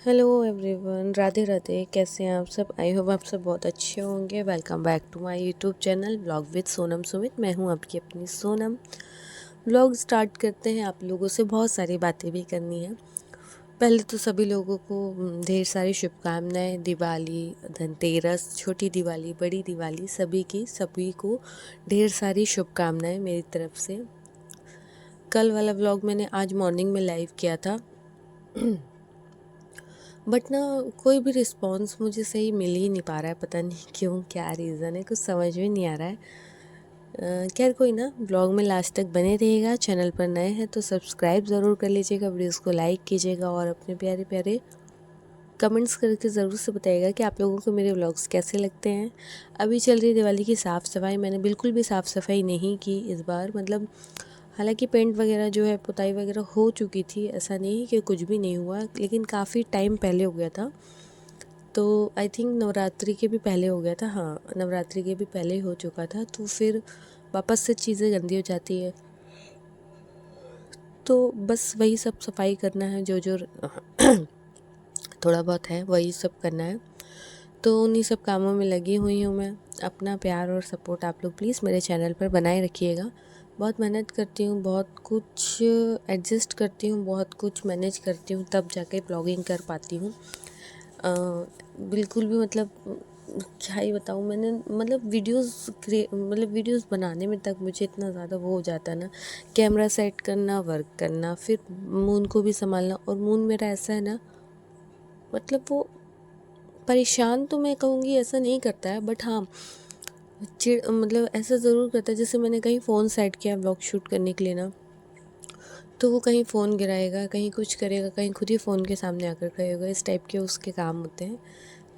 Hello everyone, Radhe Radhe. कैसे हैं आप सब? आई होप आप सब बहुत अच्छे होंगे। Welcome back to my YouTube channel vlog with Sonam Sumit. मैं हूं आपकी अपनी सोनम। व्लॉग स्टार्ट करते हैं। आप लोगों से बहुत सारी बातें भी करनी है। पहले तो सभी लोगों को ढेर सारी शुभकामनाएं। दिवाली, धनतेरस, छोटी दिवाली, बड़ी दिवाली, सभी को ढेर सारी शुभकामनाएं मेरी तरफ से। कल वाला व्लॉग मैंने आज मॉर्निंग में लाइव किया था बट ना कोई भी रिस्पॉन्स मुझे सही मिल ही नहीं पा रहा है। पता नहीं क्यों, क्या रीज़न है, कुछ समझ में नहीं आ रहा है। खैर कोई ना, ब्लॉग में लास्ट तक बने रहिएगा। चैनल पर नए हैं तो सब्सक्राइब ज़रूर कर लीजिएगा, वीडियोस को लाइक कीजिएगा और अपने प्यारे प्यारे कमेंट्स करके ज़रूर से बताइएगा कि आप लोगों को मेरे व्लॉग्स कैसे लगते हैं। अभी चल रही है दिवाली की साफ़ सफाई। मैंने बिल्कुल भी साफ़ सफाई नहीं की इस बार। मतलब हालांकि पेंट वगैरह जो है, पुताई वगैरह हो चुकी थी, ऐसा नहीं कि कुछ भी नहीं हुआ, लेकिन काफ़ी टाइम पहले हो गया था। तो आई थिंक नवरात्रि के भी पहले हो गया था। हाँ, नवरात्रि के भी पहले हो चुका था। तो फिर वापस से चीज़ें गंदी हो जाती है। तो बस वही सब सफाई करना है, जो जो थोड़ा बहुत है वही सब करना है। तो उन्हीं सब कामों में लगी हुई हूँ मैं। अपना प्यार और सपोर्ट आप लोग प्लीज़ मेरे चैनल पर बनाए रखिएगा। बहुत मेहनत करती हूँ, बहुत कुछ एडजस्ट करती हूँ, बहुत कुछ मैनेज करती हूँ, तब जाके ब्लॉगिंग कर पाती हूँ। बिल्कुल भी मतलब क्या ही बताऊँ। मैंने मतलब वीडियोस बनाने में तक मुझे इतना ज़्यादा वो हो जाता है ना, कैमरा सेट करना, वर्क करना, फिर मून को भी संभालना। और मून मेरा ऐसा है ना, मतलब वो परेशान तो मैं कहूँगी ऐसा नहीं करता है, बट हाँ चिड़ मतलब ऐसा ज़रूर करता है। जैसे मैंने कहीं फ़ोन सेट किया ब्लॉग शूट करने के लिए ना, तो वो कहीं फ़ोन गिराएगा, कहीं कुछ करेगा, कहीं खुद ही फ़ोन के सामने आकर करेगा। इस टाइप के उसके काम होते हैं।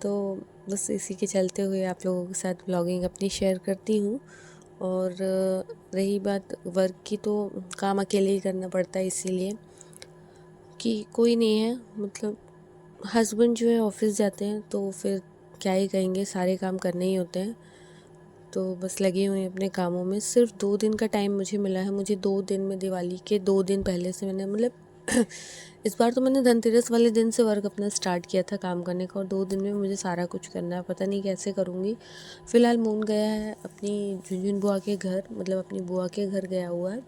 तो बस इसी के चलते हुए आप लोगों के साथ ब्लॉगिंग अपनी शेयर करती हूँ। और रही बात वर्क की, तो काम अकेले ही करना पड़ता है, इसीलिए कि कोई नहीं है। मतलब हस्बैंड जो है ऑफिस जाते हैं, तो फिर क्या ही कहेंगे, सारे काम करने ही होते हैं। तो बस लगी हुई अपने कामों में। सिर्फ 2 दिन का टाइम मुझे मिला है। मुझे 2 दिन में, दिवाली के 2 दिन पहले से मैंने मतलब इस बार तो मैंने धनतेरस वाले दिन से वर्क अपना स्टार्ट किया था काम करने का, और 2 दिन में मुझे सारा कुछ करना है। पता नहीं कैसे करूँगी। फ़िलहाल मून गया है अपनी झुनझुन बुआ के घर, मतलब अपनी बुआ के घर गया हुआ है,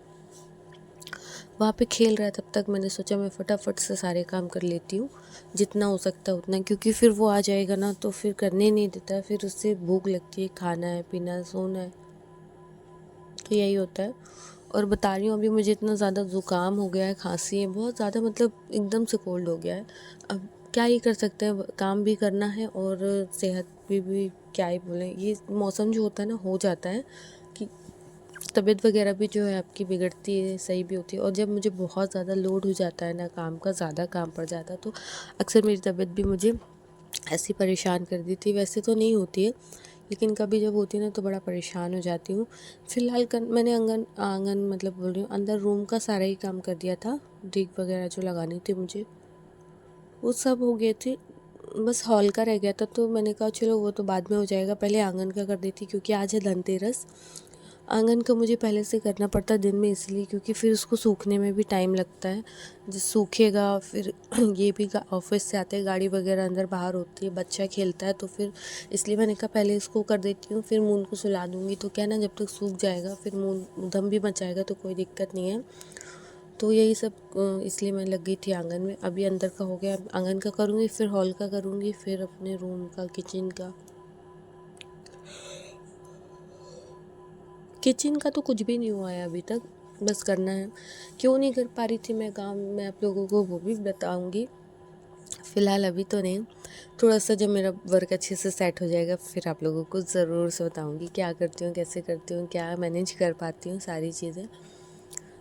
वहाँ पे खेल रहा है। तब तक मैंने सोचा मैं फटाफट से सारे काम कर लेती हूँ, जितना हो सकता है उतना, क्योंकि फिर वो आ जाएगा ना तो फिर करने नहीं देता। फिर उससे भूख लगती है, खाना है, पीना है, सोना है, तो यही होता है। और बता रही हूँ, अभी मुझे इतना ज़्यादा ज़ुकाम हो गया है, खांसी है बहुत ज़्यादा, मतलब एकदम से कोल्ड हो गया है। अब क्या ही कर सकते हैं, काम भी करना है और सेहत भी क्या ही बोलें। ये मौसम जो होता है ना, हो जाता है कि तबीयत वगैरह भी जो है आपकी बिगड़ती है, सही भी होती है। और जब मुझे बहुत ज़्यादा लोड हो जाता है ना, काम का ज़्यादा काम पड़ जाता है, तो अक्सर मेरी तबीयत भी मुझे ऐसी परेशान कर दी थी। वैसे तो नहीं होती है, लेकिन कभी जब होती है ना तो बड़ा परेशान हो जाती हूँ। फ़िलहाल मैंने आंगन मतलब बोल रही हूँ, अंदर रूम का सारा ही काम कर दिया था। डिग वगैरह जो लगानी थी मुझे, वो सब हो गए थे। बस हॉल का रह गया था, तो मैंने कहा चलो वो तो बाद में हो जाएगा, पहले आंगन का कर देती, क्योंकि आज है धनतेरस। आंगन का मुझे पहले से करना पड़ता दिन में, इसलिए क्योंकि फिर उसको सूखने में भी टाइम लगता है। जब सूखेगा फिर ये भी ऑफिस से आते हैं, गाड़ी वगैरह अंदर बाहर होती है, बच्चा खेलता है, तो फिर इसलिए मैंने कहा पहले इसको कर देती हूँ, फिर मून को सुला दूँगी। तो क्या ना, जब तक सूख जाएगा फिर मून दम भी मचाएगा तो कोई दिक्कत नहीं है। तो यही सब इसलिए मैं लग गई थी आंगन में। अभी अंदर का हो गया, आंगन का करूँगी, फिर हॉल का करूँगी, फिर अपने रूम का, किचन का तो कुछ भी नहीं हुआ है अभी तक, बस करना है। क्यों नहीं कर पा रही थी मैं काम, मैं आप लोगों को वो भी बताऊंगी। फ़िलहाल अभी तो नहीं, थोड़ा सा जब मेरा वर्क अच्छे से सेट हो जाएगा फिर आप लोगों को ज़रूर से बताऊंगी क्या करती हूँ, कैसे करती हूँ, क्या मैनेज कर पाती हूँ सारी चीज़ें।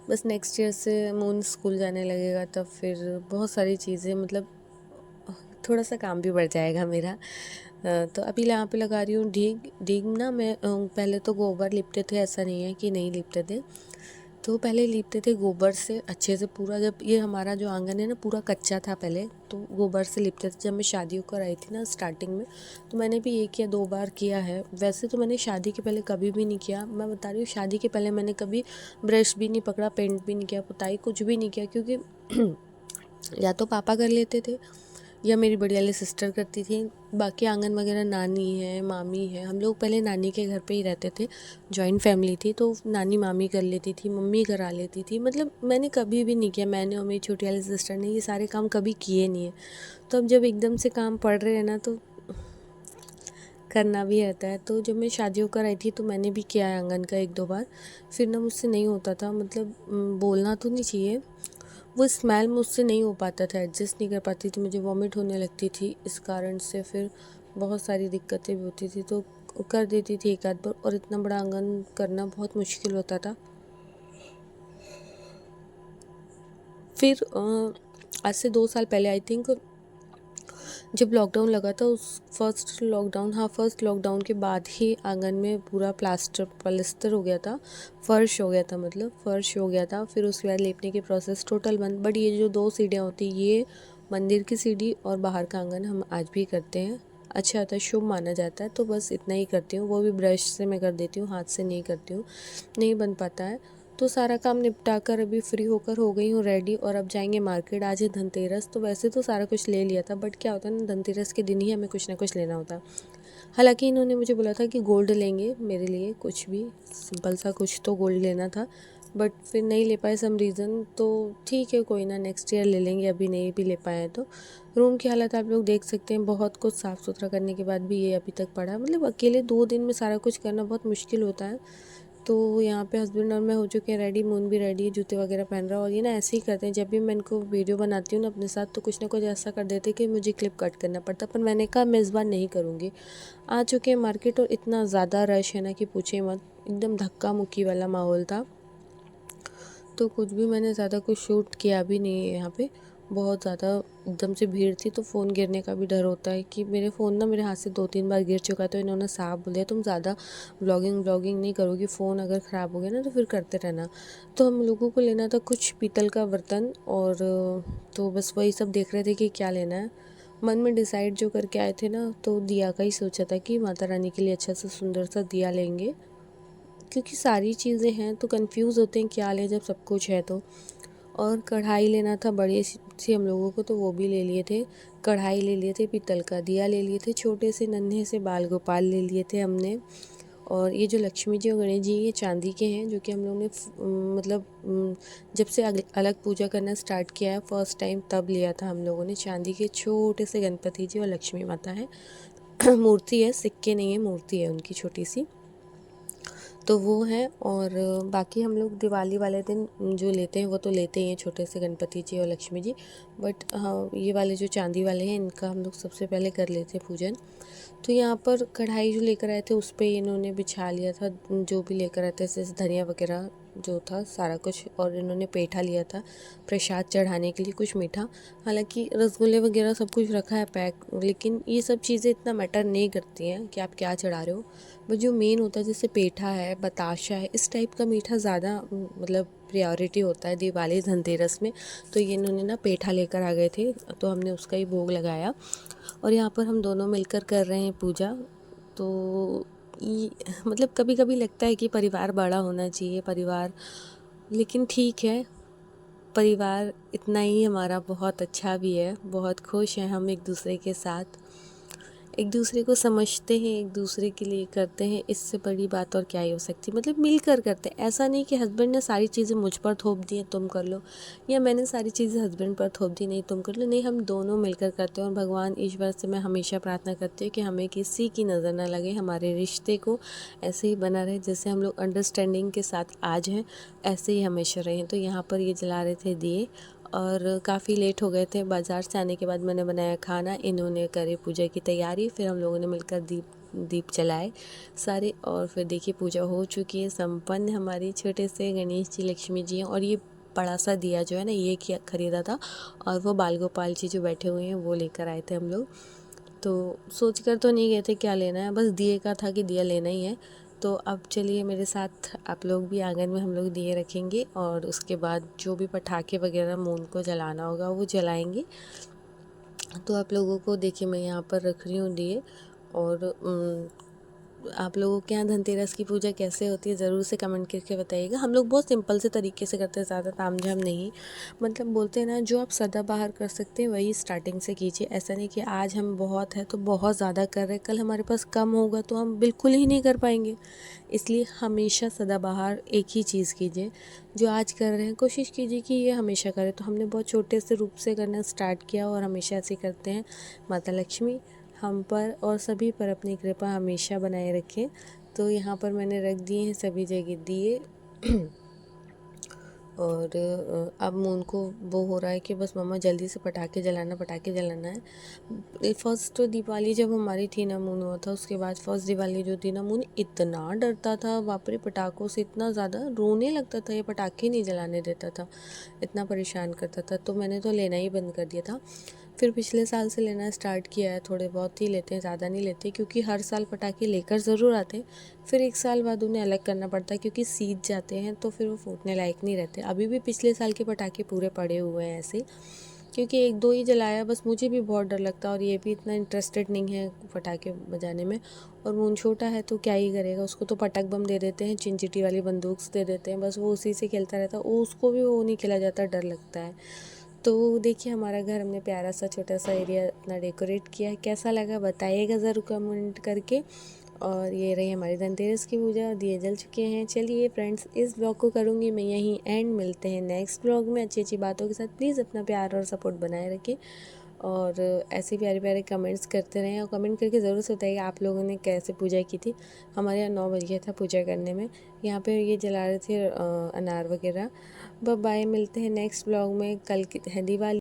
बस नेक्स्ट ईयर से मून स्कूल जाने लगेगा, तब फिर बहुत सारी चीज़ें, मतलब थोड़ा सा काम भी बढ़ जाएगा मेरा। तो अभी यहाँ पे लगा रही हूँ डीग डीग ना। मैं पहले तो गोबर लिपते थे, ऐसा नहीं है कि नहीं लिपते थे। तो पहले लिपते थे गोबर से अच्छे से पूरा। जब ये हमारा जो आंगन है ना पूरा कच्चा था पहले, तो गोबर से लिपते थे। जब मैं शादी होकर आई थी ना स्टार्टिंग में, तो मैंने भी 1 या 2 बार किया है। वैसे तो मैंने शादी के पहले कभी भी नहीं किया। मैं बता रही हूँ, शादी के पहले मैंने कभी ब्रश भी नहीं पकड़ा, पेंट भी नहीं किया, पुताई कुछ भी नहीं किया, क्योंकि या तो पापा कर लेते थे या मेरी बड़ी वाली सिस्टर करती थी। बाकी आंगन वगैरह नानी है, मामी है। हम लोग पहले नानी के घर पे ही रहते थे, जॉइंट फैमिली थी, तो नानी मामी कर लेती थी, मम्मी करा लेती थी। मतलब मैंने कभी भी नहीं किया, मैंने और मेरी छोटी वाली सिस्टर ने ये सारे काम कभी किए नहीं है। तो अब जब एकदम से काम पड़ रहे हैं ना, तो करना भी रहता है। तो जब मैं शादी होकर आई थी तो मैंने भी किया है आंगन का 1-2 बार। फिर ना मुझसे नहीं होता था, मतलब बोलना तो नहीं चाहिए, वो स्मेल मुझसे नहीं हो पाता था, एडजस्ट नहीं कर पाती थी, मुझे वॉमिट होने लगती थी। इस कारण से फिर बहुत सारी दिक्कतें भी होती थी, तो कर देती थी एक आध बार। और इतना बड़ा आंगन करना बहुत मुश्किल होता था। फिर आज से 2 साल पहले आई थिंक, जब लॉकडाउन लगा था, उस फर्स्ट लॉकडाउन के बाद ही आंगन में पूरा पलस्तर हो गया था, फर्श हो गया था, मतलब फर्श हो गया था। फिर उसके बाद लेपने की प्रोसेस टोटल बंद। बट ये जो 2 सीढ़ियाँ होती, ये मंदिर की सीढ़ी और बाहर का आंगन हम आज भी करते हैं। अच्छा होता है, शुभ माना जाता है, तो बस इतना ही करती हूँ। वो भी ब्रश से मैं कर देती हूँ, हाथ से नहीं करती हूँ, नहीं बन पाता है। तो सारा काम निपटा कर अभी फ्री होकर हो गई हूँ रेडी, और अब जाएंगे मार्केट। आज है धनतेरस, तो वैसे तो सारा कुछ ले लिया था, बट क्या होता है ना, धनतेरस के दिन ही हमें कुछ ना कुछ लेना होता है। हालांकि इन्होंने मुझे बोला था कि गोल्ड लेंगे मेरे लिए, कुछ भी सिंपल सा कुछ तो गोल्ड लेना था, बट फिर नहीं ले पाए सम रीज़न। तो ठीक है, कोई ना, नेक्स्ट ईयर ले लेंगे, अभी नहीं भी ले पाए हैं तो। रूम की हालत आप लोग देख सकते हैं, बहुत कुछ साफ़ सुथरा करने के बाद भी ये अभी तक पड़ा है। मतलब अकेले 2 दिन में सारा कुछ करना बहुत मुश्किल होता है। तो यहाँ पे हस्बैंड और मैं हो चुके हैं रेडी, मून भी रेडी है, जूते वगैरह पहन रहा है। और ये ना ऐसे ही करते हैं, जब भी मैं इनको वीडियो बनाती हूँ ना अपने साथ, तो कुछ ना कुछ ऐसा कर देते हैं कि मुझे क्लिप कट करना पड़ता। पर मैंने कहा मैं इस बार नहीं करूँगी। आ चुके हैं मार्केट, और इतना ज़्यादा रश है ना कि पूछे मत, एकदम धक्का मुक्की वाला माहौल था। तो कुछ भी मैंने ज़्यादा कुछ शूट किया भी नहीं है यहाँ पे। बहुत ज़्यादा एकदम से भीड़ थी, तो फ़ोन गिरने का भी डर होता है कि मेरे फ़ोन ना मेरे हाथ से 2-3 बार गिर चुका है। तो इन्होंने साफ बोल दिया, तुम ज़्यादा व्लॉगिंग नहीं करोगी, फ़ोन अगर ख़राब हो गया ना तो फिर करते रहना। तो हम लोगों को लेना था कुछ पीतल का बर्तन, और तो बस वही सब देख रहे थे कि क्या लेना है। मन में डिसाइड जो करके आए थे ना, तो दिया का ही सोचा था कि माता रानी के लिए अच्छा सा सुंदर सा दिया लेंगे, क्योंकि सारी चीज़ें हैं तो कंफ्यूज होते हैं क्या लें जब सब कुछ है तो। और कढ़ाई लेना था बड़ी सी हम लोगों को, तो वो भी ले लिए थे। कढ़ाई ले लिए थे, पीतल का दिया ले लिए थे, छोटे से नन्हे से बाल गोपाल ले लिए थे हमने। और ये जो लक्ष्मी जी और गणेश जी, ये चांदी के हैं, जो कि हम लोग ने मतलब जब से अलग पूजा करना स्टार्ट किया है फर्स्ट टाइम, तब लिया था हम लोगों ने। चांदी के छोटे से गणपति जी और लक्ष्मी माता है। मूर्ति है, सिक्के नहीं है, मूर्ति है उनकी छोटी सी, तो वो है। और बाकी हम लोग दिवाली वाले दिन जो लेते हैं वो तो लेते ही हैं, छोटे से गणपति जी और लक्ष्मी जी। बट हाँ, ये वाले जो चांदी वाले हैं, इनका हम लोग सबसे पहले कर लेते हैं पूजन। तो यहाँ पर कढ़ाई जो लेकर आए थे उस पर इन्होंने बिछा लिया था, जो भी लेकर आए थे, जैसे धनिया वगैरह जो था सारा कुछ। और इन्होंने पेठा लिया था प्रसाद चढ़ाने के लिए, कुछ मीठा। हालांकि रसगुल्ले वगैरह सब कुछ रखा है पैक, लेकिन ये सब चीज़ें इतना मैटर नहीं करती हैं कि आप क्या चढ़ा रहे हो। बट जो मेन होता है, जैसे पेठा है, बताशा है, इस टाइप का मीठा ज़्यादा मतलब प्रायोरिटी होता है दिवाली धनतेरस में। तो ये इन्होंने ना पेठा लेकर आ गए थे, तो हमने उसका ही भोग लगाया। और यहाँ पर हम दोनों मिलकर कर रहे हैं पूजा। तो ये मतलब कभी कभी लगता है कि परिवार बड़ा होना चाहिए, परिवार, लेकिन ठीक है, परिवार इतना ही हमारा बहुत अच्छा भी है, बहुत खुश हैं हम एक दूसरे के साथ, एक दूसरे को समझते हैं, एक दूसरे के लिए करते हैं। इससे बड़ी बात और क्या ही हो सकती, मतलब मिलकर करते हैं। ऐसा नहीं कि हस्बैंड ने सारी चीज़ें मुझ पर थोप दी हैं तुम कर लो, या मैंने सारी चीज़ें हस्बैंड पर थोप दी नहीं तुम कर लो, नहीं, हम दोनों मिलकर करते हैं। और भगवान ईश्वर से मैं हमेशा प्रार्थना करती हूँ कि हमें किसी की नज़र ना लगे, हमारे रिश्ते को ऐसे ही बना रहे जैसे हम लोग अंडरस्टैंडिंग के साथ आज हैं, ऐसे ही हमेशा रहें। तो यहाँ पर ये जला रहे थे दिए, और काफ़ी लेट हो गए थे। बाज़ार से आने के बाद मैंने बनाया खाना, इन्होंने करे पूजा की तैयारी, फिर हम लोगों ने मिलकर दीप जलाए सारे। और फिर देखिए पूजा हो चुकी है संपन्न, हमारी छोटे से गणेश जी लक्ष्मी जी हैं। और ये बड़ा सा दिया जो है ना, ये किया ख़रीदा था, और वो बाल गोपाल जी जो बैठे हुए हैं वो लेकर आए थे हम लोग। तो सोच कर तो नहीं गए थे क्या लेना है, बस दिए का था कि दिया लेना ही है। तो अब चलिए मेरे साथ, आप लोग भी आंगन में हम लोग दिए रखेंगे, और उसके बाद जो भी पटाखे वगैरह मून को जलाना होगा वो जलाएंगे। तो आप लोगों को देखिए मैं यहाँ पर रख रही हूँ दिए, और आप लोगों के यहाँ धनतेरस की पूजा कैसे होती है ज़रूर से कमेंट करके बताइएगा। हम लोग बहुत सिंपल से तरीके से करते हैं, ज़्यादा तामझाम नहीं। मतलब बोलते हैं ना, जो आप सदाबहार कर सकते हैं वही स्टार्टिंग से कीजिए। ऐसा नहीं कि आज हम बहुत है तो बहुत ज़्यादा कर रहे हैं, कल हमारे पास कम होगा तो हम बिल्कुल ही नहीं कर पाएंगे। इसलिए हमेशा सदाबहार एक ही चीज़ कीजिए। जो आज कर रहे हैं कोशिश कीजिए कि ये हमेशा करें। तो हमने बहुत छोटे से रूप से करना स्टार्ट किया और हमेशा ऐसे ही करते हैं। माता लक्ष्मी हम पर और सभी पर अपनी कृपा हमेशा बनाए रखें। तो यहाँ पर मैंने रख दिए हैं सभी जगह दिए। और अब मून को वो हो रहा है कि बस मम्मा जल्दी से पटाखे जलाना है। फर्स्ट दिवाली जब हमारी थी ना, मून हुआ था, उसके बाद फर्स्ट दिवाली जो थी ना, मून इतना डरता था बाप रे, पटाखों से इतना ज़्यादा रोने लगता था, ये पटाखे नहीं जलाने देता था, इतना परेशान करता था। तो मैंने तो लेना ही बंद कर दिया था। फिर पिछले साल से लेना स्टार्ट किया है, थोड़े बहुत ही लेते हैं, ज़्यादा नहीं लेते, क्योंकि हर साल पटाखे लेकर ज़रूर आते हैं, फिर एक साल बाद उन्हें अलग करना पड़ता है क्योंकि सीज जाते हैं तो फिर वो फूटने लायक नहीं रहते। अभी भी पिछले साल के पटाखे पूरे पड़े हुए हैं ऐसे, क्योंकि एक दो ही जलाया बस। मुझे भी बहुत डर लगता है और ये भी इतना इंटरेस्टेड नहीं है पटाखे बजाने में। और मून छोटा है तो क्या ही करेगा, उसको तो पटक बम दे देते हैं, चिंचिटी वाली बंदूक दे देते हैं, बस वो उसी से खेलता रहता है। वो उसको भी वो नहीं खेला जाता, डर लगता है। तो देखिए हमारा घर हमने प्यारा सा छोटा सा एरिया अपना डेकोरेट किया है। कैसा लगा बताइएगा ज़रूर कमेंट करके। और ये रही हमारी धनतेरस की पूजा और दिए जल चुके हैं। चलिए फ्रेंड्स, इस ब्लॉग को करूँगी मैं यहीं एंड। मिलते हैं नेक्स्ट ब्लॉग में अच्छी अच्छी बातों के साथ। प्लीज़ अपना प्यार और सपोर्ट बनाए रखें और ऐसे प्यारे प्यारे कमेंट्स करते रहें। और कमेंट करके ज़रूर से बताइए आप लोगों ने कैसे पूजा की थी। हमारे यहाँ 9 बज गया था पूजा करने में। यहाँ पे ये जला रहे थे अनार वगैरह। बाय, मिलते हैं नेक्स्ट ब्लॉग में। कल की है दिवाली।